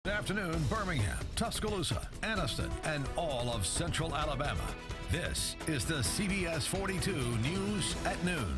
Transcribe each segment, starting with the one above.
Good afternoon, Birmingham, Tuscaloosa, Anniston, and all of Central Alabama. This is the CBS 42 News at Noon.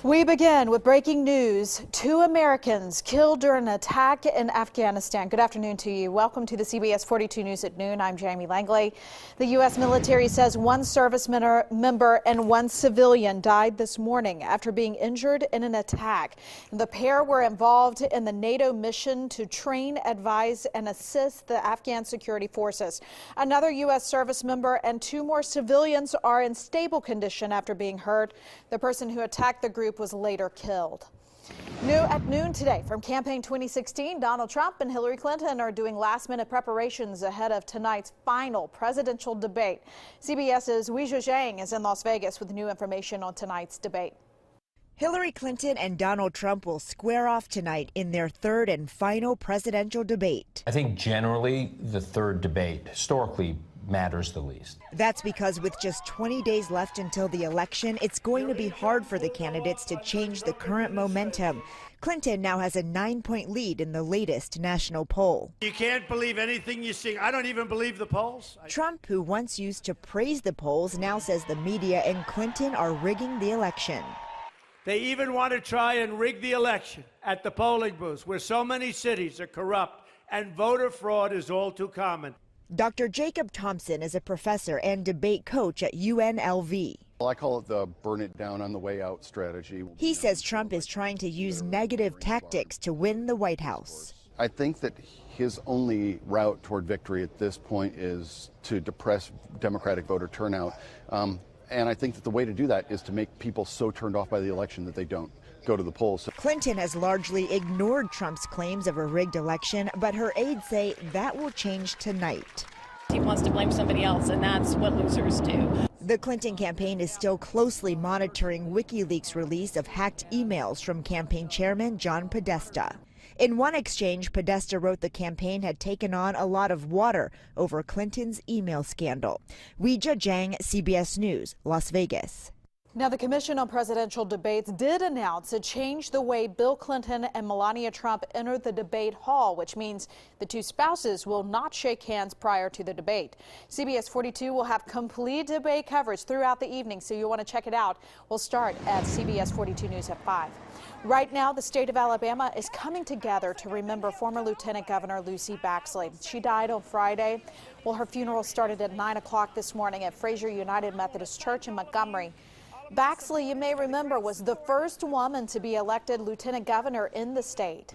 We begin with breaking news. 2 Americans killed during an attack in Afghanistan. Good afternoon to you. Welcome to the CBS 42 News at Noon. I'm Jamie Langley. The U.S. military says 1 service member and 1 civilian died this morning after being injured in an attack. The pair were involved in the NATO mission to train, advise, and assist the Afghan security forces. Another U.S. service member and 2 more civilians are in stable condition after being hurt. The person who attacked the group was later killed. New at noon today from Campaign 2016, Donald Trump and Hillary Clinton are doing last-minute preparations ahead of tonight's final presidential debate. CBS's Weijia Zhang is in Las Vegas with new information on tonight's debate. Hillary Clinton and Donald Trump will square off tonight in their third and final presidential debate. I think generally the third debate historically matters the least. That's because with just 20 days left until the election, it's going to be hard for the candidates to change the current momentum. Clinton now has a 9-point lead in the latest national poll. You can't believe anything you see. I don't even believe the polls. Trump, who once used to praise the polls, now says the media and Clinton are rigging the election. They even want to try and rig the election at the polling booths, where so many cities are corrupt and voter fraud is all too common. Dr. Jacob Thompson is a professor and debate coach at UNLV. Well, I call it the burn it down on the way out strategy. He says Trump is trying to use negative tactics to win the White House. I think that his only route toward victory at this point is to depress Democratic voter turnout. And I think that the way to do that is to make people so turned off by the election that they don't go to the polls. Clinton has largely ignored Trump's claims of a rigged election, but her aides say that will change tonight. He wants to blame somebody else, and that's what losers do. The Clinton campaign is still closely monitoring WikiLeaks' release of hacked emails from campaign chairman John Podesta. In one exchange, Podesta wrote the campaign had taken on a lot of water over Clinton's email scandal. Weijia Zhang, CBS News, Las Vegas. Now, the Commission on Presidential Debates did announce it changed the way Bill Clinton and Melania Trump entered the debate hall, which means the 2 spouses will not shake hands prior to the debate. CBS 42 will have complete debate coverage throughout the evening, so you'll want to check it out. We'll start at CBS 42 News at 5. Right now, the state of Alabama is coming together to remember former Lieutenant Governor Lucy Baxley. She died on Friday. Well, her funeral started at 9 o'clock this morning at Fraser United Methodist Church in Montgomery. Baxley, you may remember, was the first woman to be elected lieutenant governor in the state.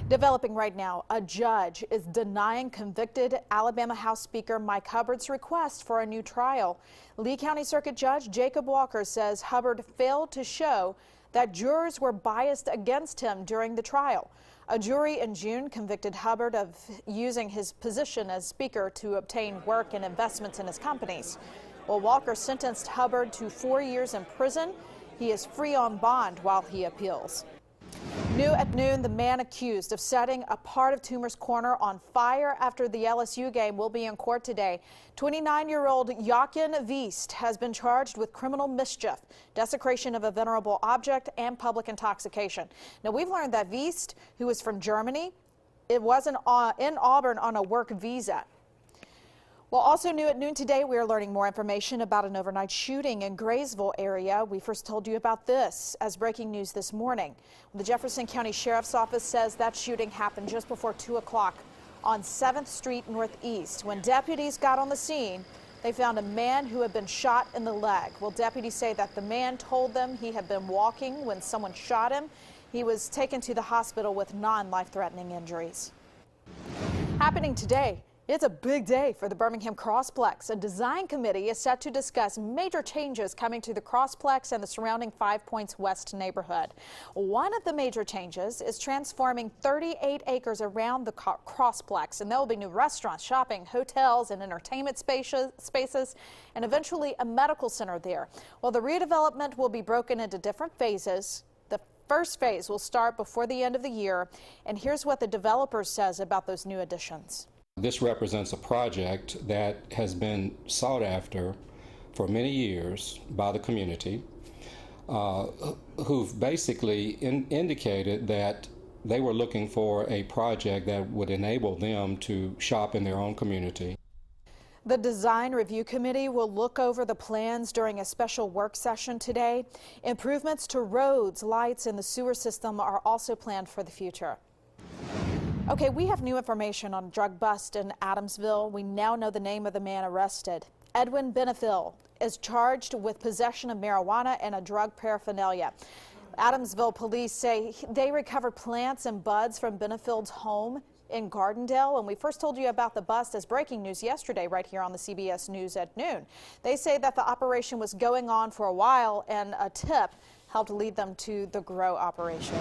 Developing right now, a judge is denying convicted Alabama House Speaker Mike Hubbard's request for a new trial. Lee County Circuit Judge Jacob Walker says Hubbard failed to show that jurors were biased against him during the trial. A jury in June convicted Hubbard of using his position as Speaker to obtain work and investments in his companies. Well, Walker sentenced Hubbard to 4 years in prison. He is free on bond while he appeals. New at noon, the man accused of setting a part of Toomer's Corner on fire after the LSU game will be in court today. 29-year-old Jochen Wiest has been charged with criminal mischief, desecration of a venerable object, and public intoxication. Now, we've learned that Wiest, who is from Germany, it wasn't in Auburn on a work visa. Well, also new at noon today, we are learning more information about an overnight shooting in Graysville area. We first told you about this as breaking news this morning. The Jefferson County Sheriff's Office says that shooting happened just before 2 o'clock on 7th Street Northeast. When deputies got on the scene, they found a man who had been shot in the leg. Well, deputies say that the man told them he had been walking when someone shot him. He was taken to the hospital with non-life-threatening injuries. Happening today. It's a big day for the Birmingham Crossplex. A design committee is set to discuss major changes coming to the Crossplex and the surrounding 5 Points West neighborhood. One of the major changes is transforming 38 acres around the Crossplex, and there will be new restaurants, shopping, hotels, and entertainment spaces, and eventually a medical center there. Well, the redevelopment will be broken into different phases. The first phase will start before the end of the year, and here's what the developer says about those new additions. This represents a project that has been sought after for many years by the community, who've basically indicated that they were looking for a project that would enable them to shop in their own community. The Design Review Committee will look over the plans during a special work session today. Improvements to roads, lights, and the sewer system are also planned for the future. Okay, we have new information on a drug bust in Adamsville. We now know the name of the man arrested. Edwin Benefiel is charged with possession of marijuana and a drug paraphernalia. Adamsville police say they recovered plants and buds from Benefield's home in Gardendale, and we first told you about the bust as breaking news yesterday right here on the CBS News at noon. They say that the operation was going on for a while and a tip helped lead them to the grow operation.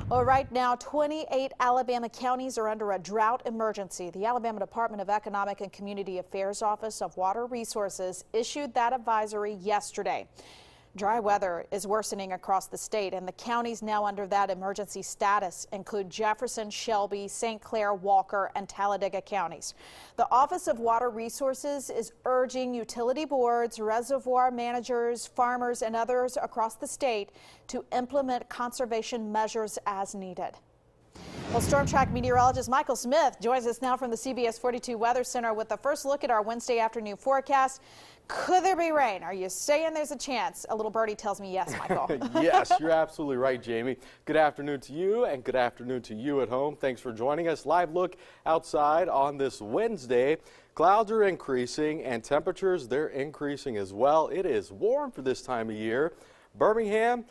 Well, right now, 28 Alabama counties are under a drought emergency. The Alabama Department of Economic and Community Affairs Office of Water Resources issued that advisory yesterday. Dry weather is worsening across the state, and the counties now under that emergency status include Jefferson, Shelby, St. Clair, Walker, and Talladega counties. The Office of Water Resources is urging utility boards, reservoir managers, farmers, and others across the state to implement conservation measures as needed. Well, Storm Track meteorologist Michael Smith joins us now from the CBS 42 Weather Center with the first look at our Wednesday afternoon forecast. Could there be rain? Are you saying there's a chance? A little birdie tells me yes, Michael. Yes, you're absolutely right, Jamie. Good afternoon to you, and good afternoon to you at home. Thanks for joining us. Live look outside on this Wednesday. Clouds are increasing, and temperatures, they're increasing as well. It is warm for this time of year. Birmingham,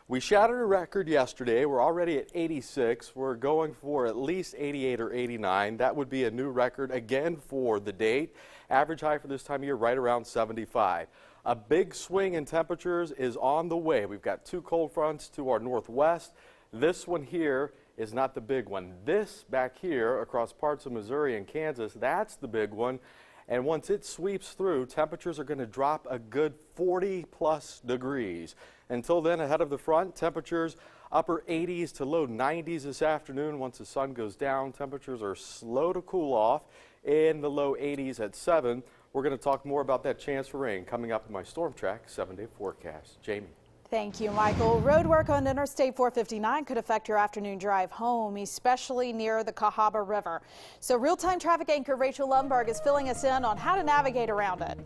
we shattered a record yesterday. We're already at 86. We're going for at least 88 or 89. That would be a new record again for the date. Average high for this time of year right around 75. A big swing in temperatures is on the way. We've got two cold fronts to our northwest. This one here is not the big one. This back here across parts of Missouri and Kansas, that's the big one. And once it sweeps through, temperatures are going to drop a good 40+ degrees. Until then, ahead of the front, temperatures upper 80s to low 90s this afternoon. Once the sun goes down, temperatures are slow to cool off in the low 80s at 7. We're going to talk more about that chance for rain coming up in my Storm Track 7-day forecast. Jamie. Thank you, Michael. Road work on Interstate 459 could affect your afternoon drive home, especially near the Cahaba River. So real-time traffic anchor Rachel Lundberg is filling us in on how to navigate around it.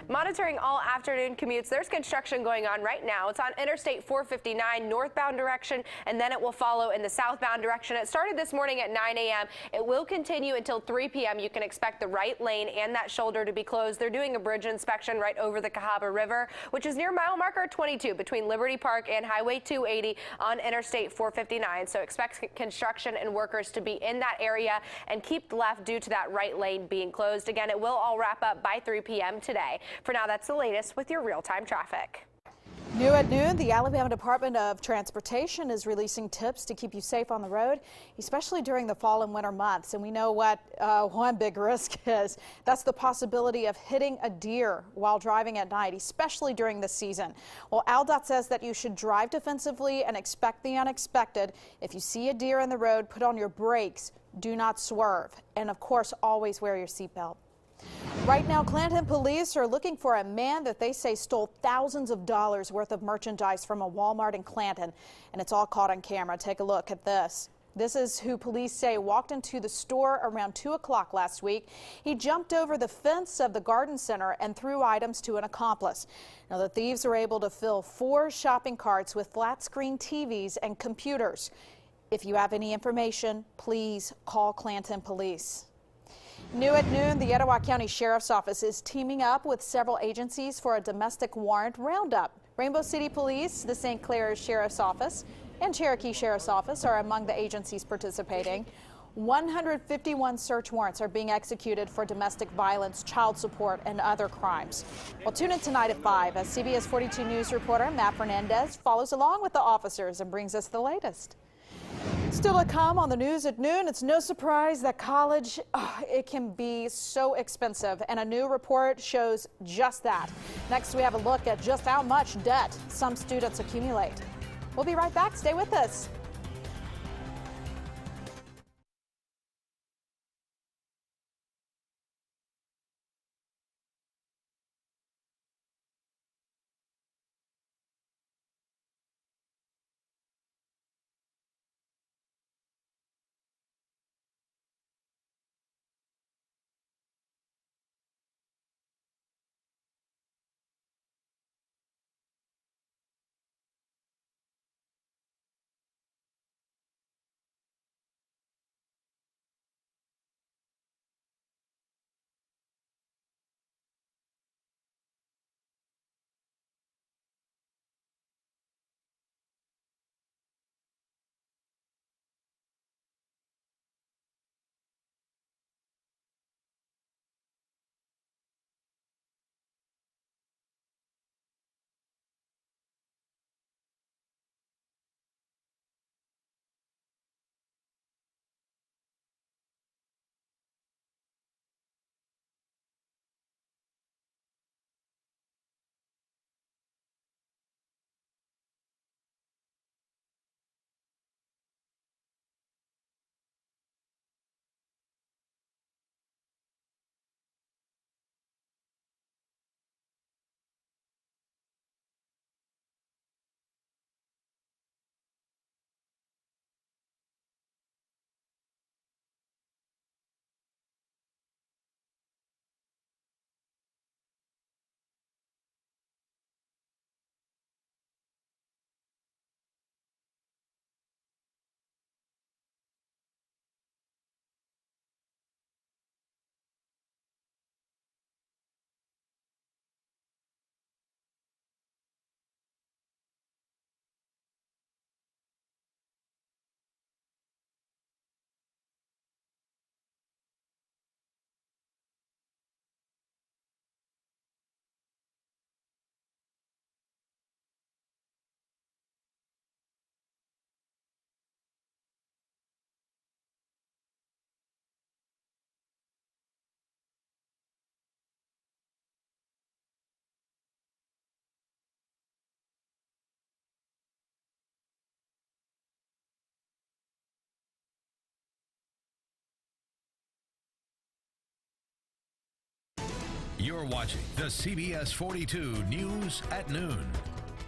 Monitoring all afternoon commutes, there's construction going on right now. It's on Interstate 459 northbound direction, and then it will follow in the southbound direction. It started this morning at 9 a.m. It will continue until 3 p.m. You can expect the right lane and that shoulder to be closed. They're doing a bridge inspection right over the Cahaba River, which is near mile marker 22 between Liberty Park and Highway 280 on Interstate 459. So expect construction and workers to be in that area and keep left due to that right lane being closed. Again, it will all wrap up by 3 p.m. today. For now, that's the latest with your real-time traffic. New at noon, the Alabama Department of Transportation is releasing tips to keep you safe on the road, especially during the fall and winter months. And we know what one big risk is. That's the possibility of hitting a deer while driving at night, especially during this season. Well, ALDOT says that you should drive defensively and expect the unexpected. If you see a deer in the road, put on your brakes, do not swerve, and of course, always wear your seatbelt. Right now, Clanton police are looking for a man that they say stole thousands of dollars worth of merchandise from a Walmart in Clanton, and it's all caught on camera. Take a look at this. This is who police say walked into the store around 2 o'clock last week. He jumped over the fence of the garden center and threw items to an accomplice. Now, the thieves were able to fill 4 shopping carts with flat screen TVs and computers. If you have any information, please call Clanton police. New at noon, the Etowah County Sheriff's Office is teaming up with several agencies for a domestic warrant roundup. Rainbow City Police, the St. Clair Sheriff's Office, and Cherokee Sheriff's Office are among the agencies participating. 151 search warrants are being executed for domestic violence, child support, and other crimes. Well, tune in tonight at 5 as CBS 42 News reporter Matt Fernandez follows along with the officers and brings us the latest. Still to come on the news at noon, it's no surprise that college, it can be so expensive, and a new report shows just that. Next, we have a look at just how much debt some students accumulate. We'll be right back. Stay with us. You're watching the CBS 42 News at Noon.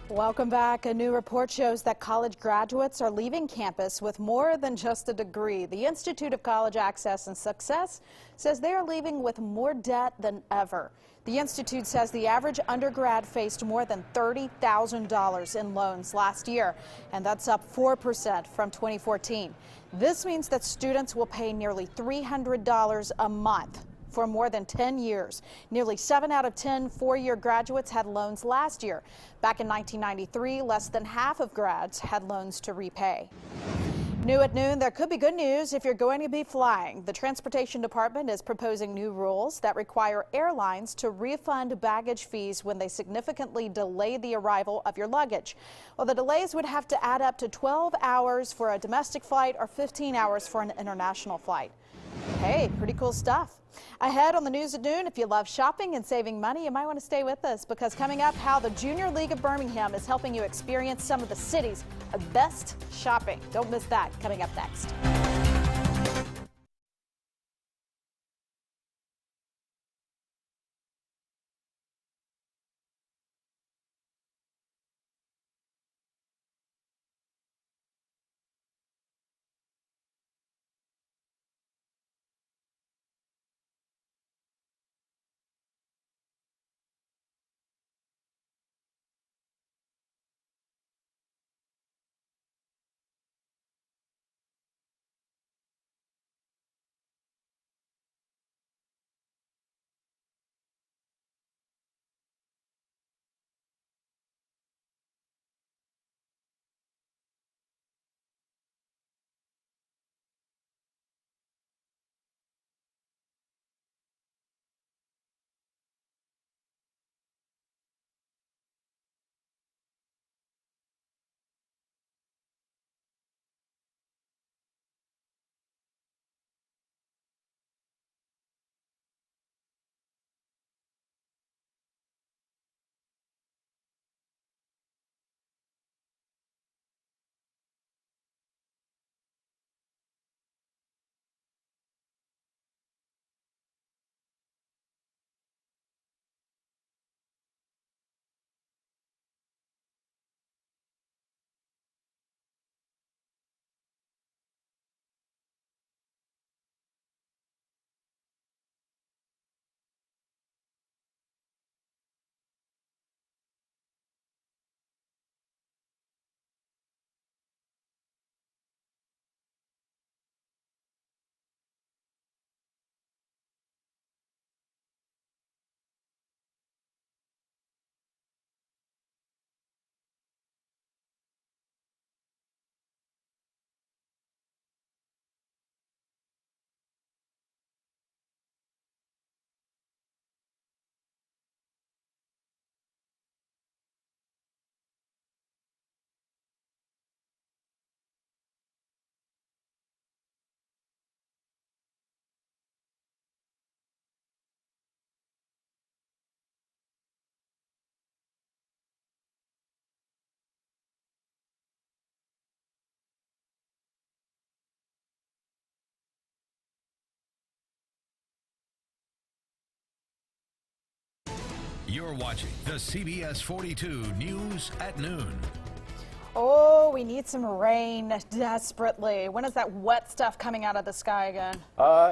Welcome back. A new report shows that college graduates are leaving campus with more than just a degree. The Institute of College Access and Success says they are leaving with more debt than ever. The Institute says the average undergrad faced more than $30,000 in loans last year, and that's up 4% from 2014. This means that students will pay nearly $300 a month for more than 10 years. Nearly 7 out of 10 four-year graduates had loans last year. Back in 1993, less than half of grads had loans to repay. New at noon, there could be good news if you're going to be flying. The Transportation Department is proposing new rules that require airlines to refund baggage fees when they significantly delay the arrival of your luggage. Well, the delays would have to add up to 12 hours for a domestic flight or 15 hours for an international flight. Hey, pretty cool stuff. Ahead on the news at noon, if you love shopping and saving money, you might want to stay with us, because coming up, how the Junior League of Birmingham is helping you experience some of the city's best shopping. Don't miss that, coming up next. You're watching the CBS 42 News at Noon. Oh, we need some rain desperately. When is that wet stuff coming out of the sky again?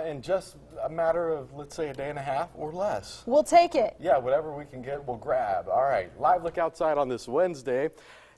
In just a matter of, let's say, a day and a half or less. We'll take it. Yeah, whatever we can get, we'll grab. All right, live look outside on this Wednesday.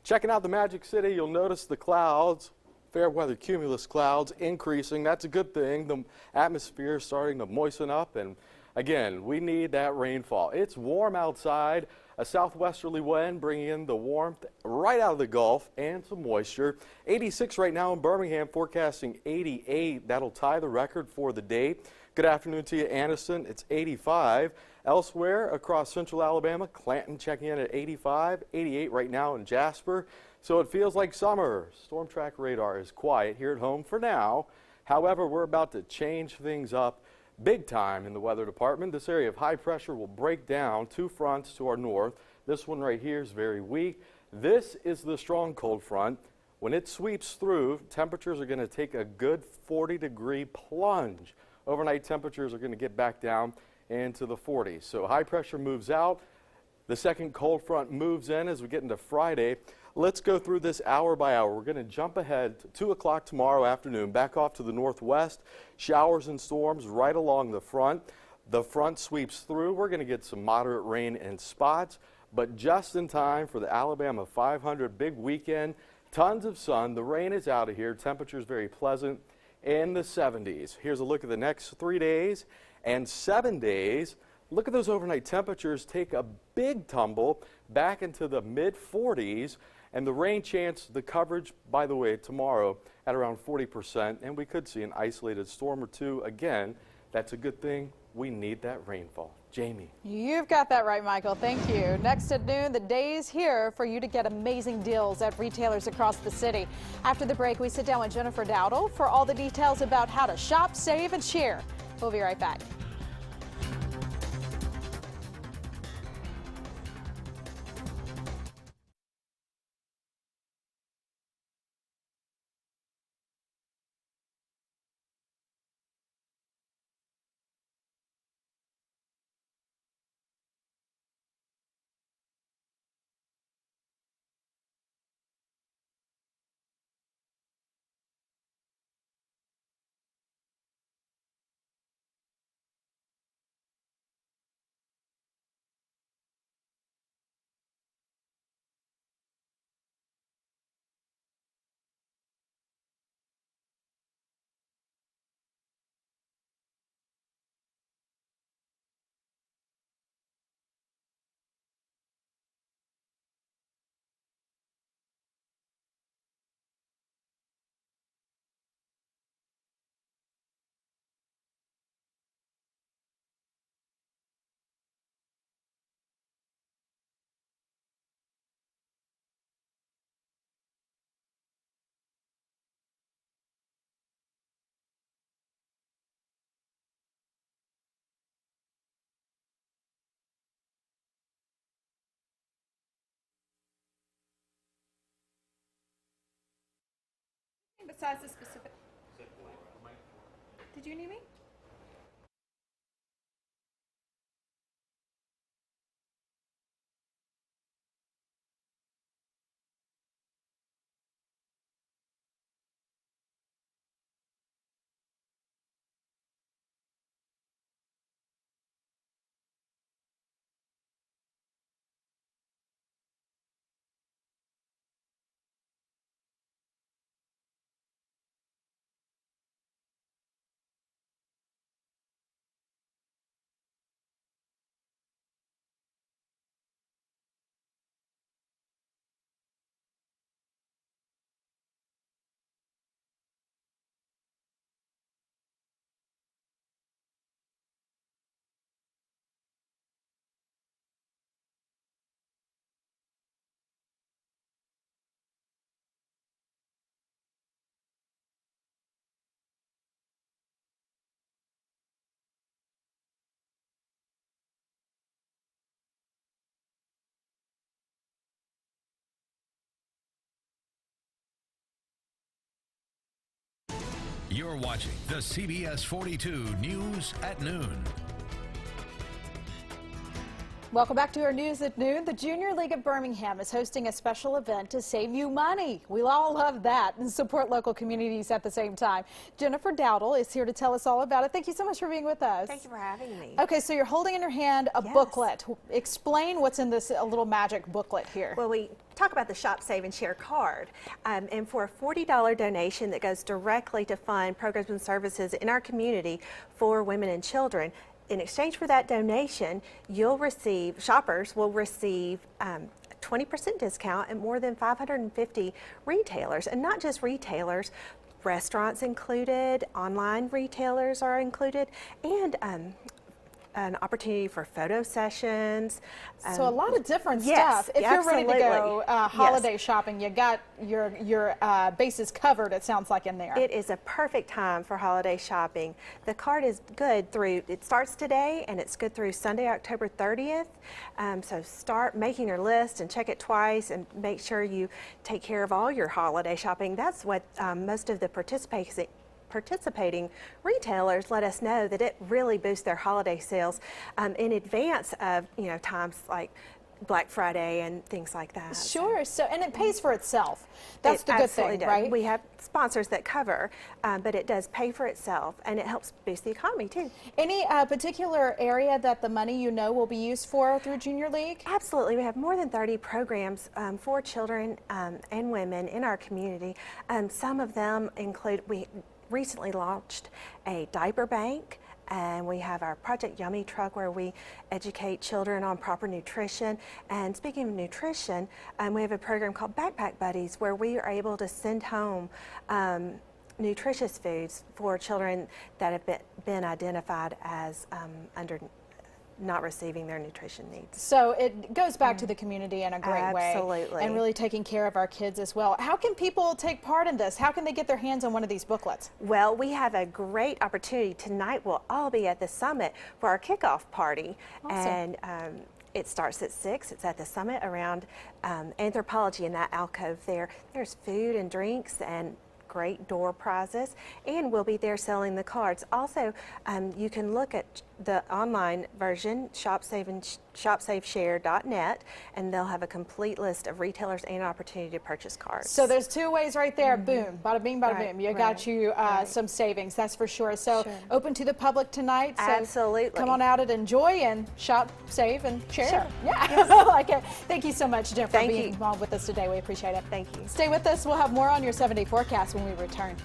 Checking out the Magic City, you'll notice the clouds, fair weather cumulus clouds increasing. That's a good thing. The atmosphere is starting to moisten up, and again, we need that rainfall. It's warm outside. A southwesterly wind bringing in the warmth right out of the Gulf and some moisture. 86 right now in Birmingham, forecasting 88. That'll tie the record for the day. Good afternoon to you, Anniston. It's 85. Elsewhere across central Alabama, Clanton checking in at 85, 88 right now in Jasper. So it feels like summer. Storm track radar is quiet here at home for now. However, we're about to change things up big time in the weather department. This area of high pressure will break down two fronts to our north. This one right here is very weak. This is the strong cold front. When it sweeps through, temperatures are going to take a good 40-degree plunge. Overnight temperatures are going to get back down into the 40s. So high pressure moves out. The second cold front moves in as we get into Friday. Let's go through this hour by hour. We're going to jump ahead to 2 o'clock tomorrow afternoon, back off to the northwest. Showers and storms right along the front. The front sweeps through. We're going to get some moderate rain in spots, but just in time for the Alabama 500 big weekend. Tons of sun. The rain is out of here. Temperatures very pleasant in the 70s. Here's a look at the next 3 days and 7 days. Look at those overnight temperatures take a big tumble back into the mid 40s. And the rain chance, the coverage, by the way, tomorrow at around 40%, and we could see an isolated storm or two. Again, that's a good thing. We need that rainfall. Jamie. You've got that right, Michael. Thank you. Next at noon, the day is here for you to get amazing deals at retailers across the city. After the break, we sit down with Jennifer Dowdle for all the details about how to shop, save, and share. We'll be right back. Besides the specific. Did you need me? You're watching the CBS 42 News at Noon. Welcome back to our News at Noon. The Junior League of Birmingham is hosting a special event to save you money. We all love that and support local communities at the same time. Jennifer Dowdle is here to tell us all about it. Thank you so much for being with us. Thank you for having me. Okay, so you're holding in your hand a booklet. Explain what's in this little magic booklet here. Well, we talk about the Shop, Save, and Share card. And for a $40 donation that goes directly to fund programs and services in our community for women and children, in exchange for that donation, shoppers will receive 20% discount at more than 550 retailers, and not just retailers, restaurants included, online retailers are included, and an opportunity for photo sessions. So a lot of different yes, stuff. If you're ready to go holiday shopping, you got your bases covered, it sounds like, in there. It is a perfect time for holiday shopping. The card is good through, it starts today and it's good through Sunday, October 30th. So start making your list and check it twice and make sure you take care of all your holiday shopping. That's what most of the participating retailers let us know that it really boosts their holiday sales in advance of times like Black Friday and things like that. Sure. So, and it pays for itself. That's the good thing, right? We have sponsors that cover, but it does pay for itself, and it helps boost the economy too. Any particular area that the money will be used for through Junior League? Absolutely. We have more than 30 programs for children and women in our community. Some of them include, we recently launched a diaper bank. And we have our Project Yummy truck where we educate children on proper nutrition. And speaking of nutrition, we have a program called Backpack Buddies where we are able to send home nutritious foods for children that have been identified as not receiving their nutrition needs. So it goes back to the community in a great way. Absolutely. And really taking care of our kids as well. How can people take part in this? How can they get their hands on one of these booklets? Well, we have a great opportunity. Tonight we'll all be at the Summit for our kickoff party. Awesome. And it starts at 6. It's at the Summit around Anthropology in that alcove there. There's food and drinks and great door prizes, and we'll be there selling the cards. Also, you can look at the online version, shopsaveshare.net, and they'll have a complete list of retailers and opportunity to purchase cards. So there's two ways right there. Boom, bada bing, bada boom. You got you some savings, that's for sure. So open to the public tonight. So absolutely. Come on out and enjoy and shop, save, and share. Sure. Yeah, Yes. I like it. Thank you so much, Jen, for Thank being you. involved with us today. We appreciate it. Thank you. Stay with us. We'll have more on your 7-day forecast when we return.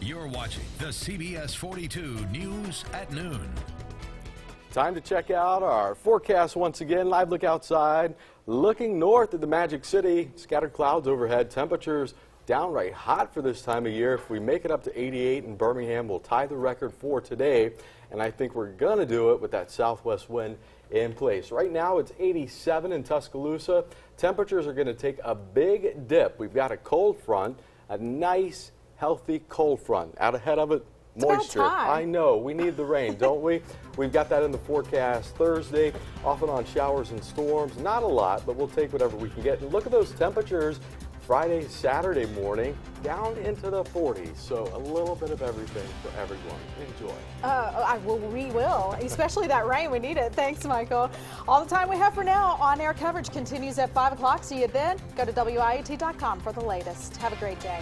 You're watching the CBS 42 News at noon. Time to check out our forecast once again. Live look outside. Looking north at the Magic City. Scattered clouds overhead. Temperatures downright hot for this time of year. If we make it up to 88 in Birmingham, we'll tie the record for today. And I think we're going to do it with that southwest wind in place. Right now it's 87 in Tuscaloosa. Temperatures are going to take a big dip. We've got a cold front, a nice, healthy cold front. Out ahead of it, moisture. I know, we need the rain, don't we? We've got that in the forecast Thursday, off and on showers and storms. Not a lot, but we'll take whatever we can get. And look at those temperatures Friday, Saturday morning, down into the 40s. So a little bit of everything for everyone. Enjoy. We will, especially that rain. We need it. Thanks, Michael. All the time we have for now. On-air coverage continues at 5 o'clock. See you then. Go to WIAT.com for the latest. Have a great day.